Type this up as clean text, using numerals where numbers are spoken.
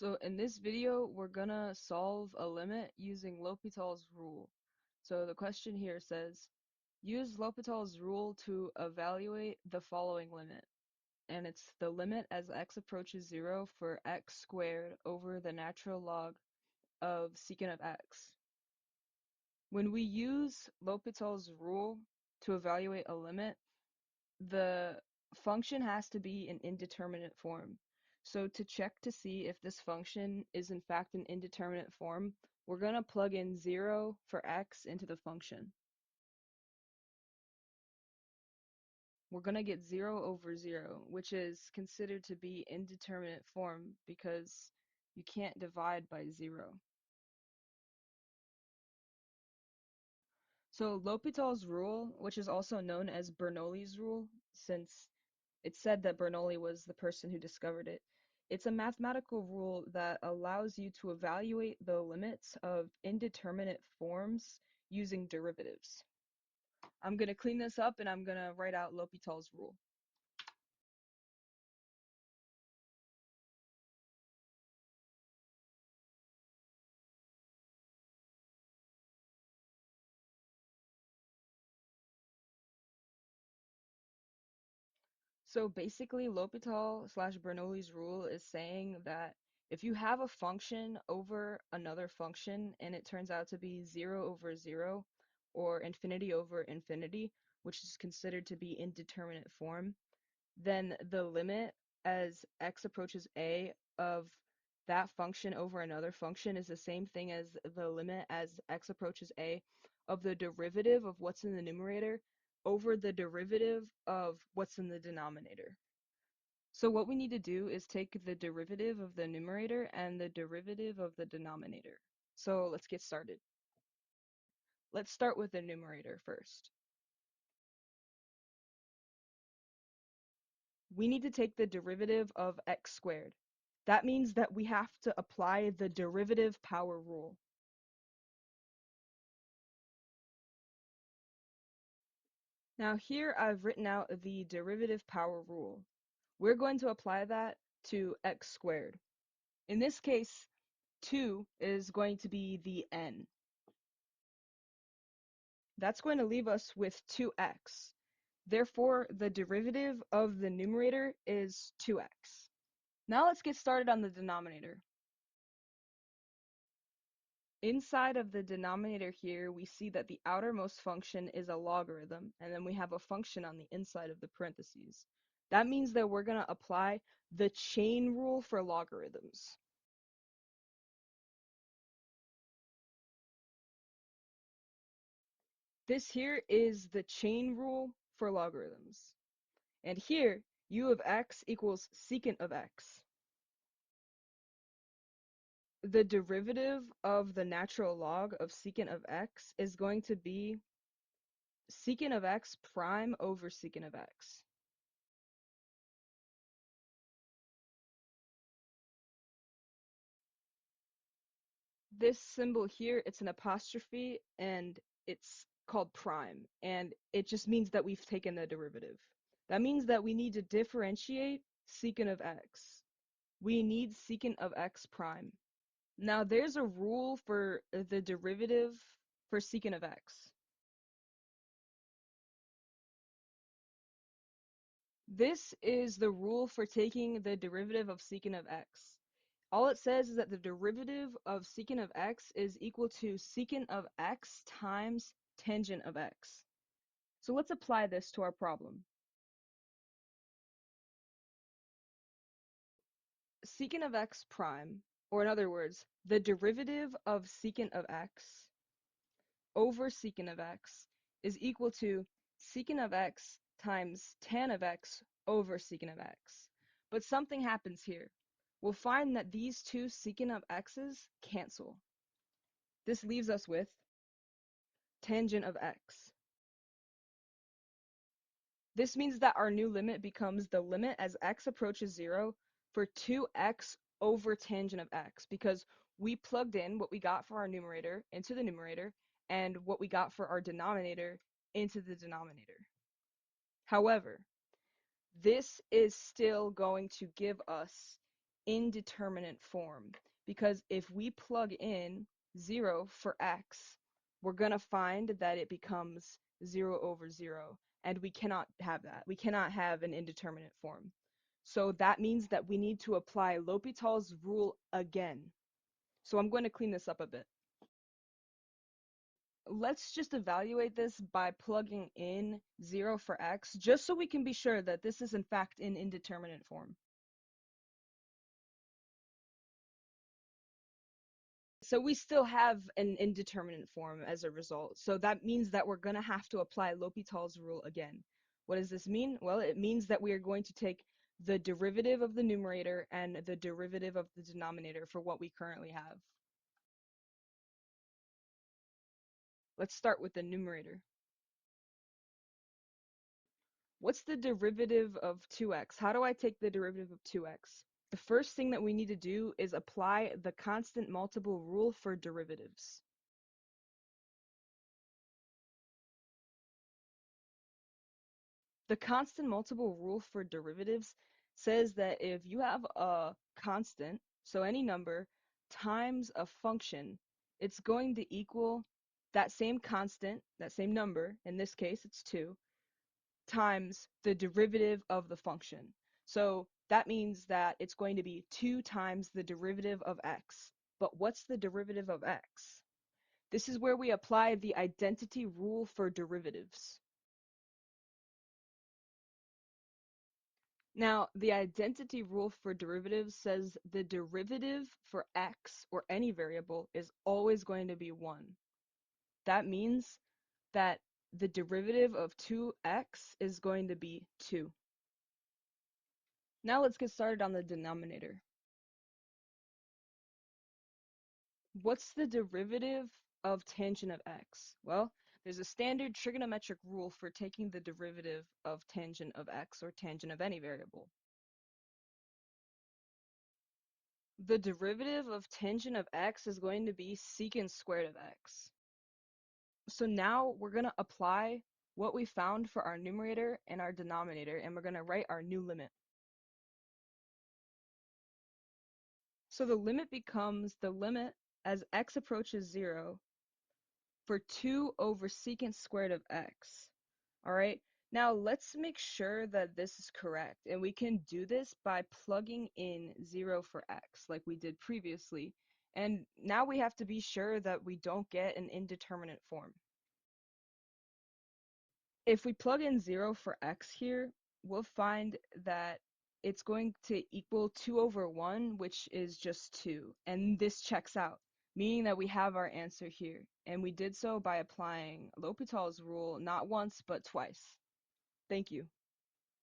So in this video, we're gonna solve a limit using L'Hopital's rule. So the question here says, use L'Hopital's rule to evaluate the following limit. And it's the limit as x approaches 0 for x squared over the natural log of secant of x. When we use L'Hopital's rule to evaluate a limit, the function has to be an indeterminate form. So to check to see if this function is in fact an indeterminate form, we're going to plug in 0 for x into the function. We're going to get 0 over 0, which is considered to be indeterminate form because you can't divide by 0. So L'Hopital's rule, which is also known as Bernoulli's rule, since it's said that Bernoulli was the person who discovered it. It's a mathematical rule that allows you to evaluate the limits of indeterminate forms using derivatives. I'm going to clean this up and I'm going to write out L'Hopital's rule. So basically, L'Hopital slash Bernoulli's rule is saying that if you have a function over another function and it turns out to be 0 over 0 or infinity over infinity, which is considered to be indeterminate form, then the limit as x approaches a of that function over another function is the same thing as the limit as x approaches a of the derivative of what's in the numerator over the derivative of what's in the denominator. So what we need to do is take the derivative of the numerator and the derivative of the denominator. So let's get started. Let's start with the numerator first. We need to take the derivative of x squared. That means that we have to apply the derivative power rule. Now here I've written out the derivative power rule. We're going to apply that to x squared. In this case, 2 is going to be the n. That's going to leave us with 2x. Therefore, the derivative of the numerator is 2x. Now let's get started on the denominator. Inside of the denominator here, we see that the outermost function is a logarithm, and then we have a function on the inside of the parentheses. That means that we're going to apply the chain rule for logarithms. This here is the chain rule for logarithms. And here, u of x equals secant of x. The derivative of the natural log of secant of x is going to be secant of x prime over secant of x. This symbol here, it's an apostrophe and it's called prime, and it just means that we've taken the derivative. That means that we need to differentiate secant of x. We need secant of x prime. Now there's a rule for the derivative for secant of x. This is the rule for taking the derivative of secant of x. All it says is that the derivative of secant of x is equal to secant of x times tangent of x. So let's apply this to our problem. Secant of x prime, or in other words, the derivative of secant of x over secant of x is equal to secant of x times tan of x over secant of x. But something happens here. We'll find that these two secant of x's cancel. This leaves us with tangent of x. This means that our new limit becomes the limit as x approaches 0 for 2x over tangent of x, because we plugged in what we got for our numerator into the numerator and what we got for our denominator into the denominator. However, this is still going to give us indeterminate form because if we plug in 0 for x, we're going to find that it becomes 0 over 0, and we cannot have that. We cannot have an indeterminate form. So that means that we need to apply L'Hopital's rule again. So I'm going to clean this up a bit. Let's just evaluate this by plugging in 0 for x, just so we can be sure that this is in fact in indeterminate form. So we still have an indeterminate form as a result. So that means that we're going to have to apply L'Hopital's rule again. What does this mean? Well, it means that we are going to take the derivative of the numerator and the derivative of the denominator for what we currently have. Let's start with the numerator. What's the derivative of 2x? How do I take the derivative of 2x? The first thing that we need to do is apply the constant multiple rule for derivatives. The constant multiple rule for derivatives says that if you have a constant, so any number, times a function, it's going to equal that same constant, that same number, in this case it's 2, times the derivative of the function. So that means that it's going to be 2 times the derivative of x. But what's the derivative of x? This is where we apply the identity rule for derivatives. Now, the identity rule for derivatives says the derivative for x or any variable is always going to be 1. That means that the derivative of 2x is going to be 2. Now let's get started on the denominator. What's the derivative of tangent of x? Well, there's a standard trigonometric rule for taking the derivative of tangent of x or tangent of any variable. The derivative of tangent of x is going to be secant squared of x. So now we're going to apply what we found for our numerator and our denominator, and we're going to write our new limit. So the limit becomes the limit as x approaches 0 for 2 over secant squared of x. All right, now let's make sure that this is correct, and we can do this by plugging in 0 for x like we did previously. And now we have to be sure that we don't get an indeterminate form. If we plug in 0 for x here, we'll find that it's going to equal 2 over 1, which is just 2. And this checks out, meaning that we have our answer here. And we did so by applying L'Hopital's rule not once, but twice. Thank you.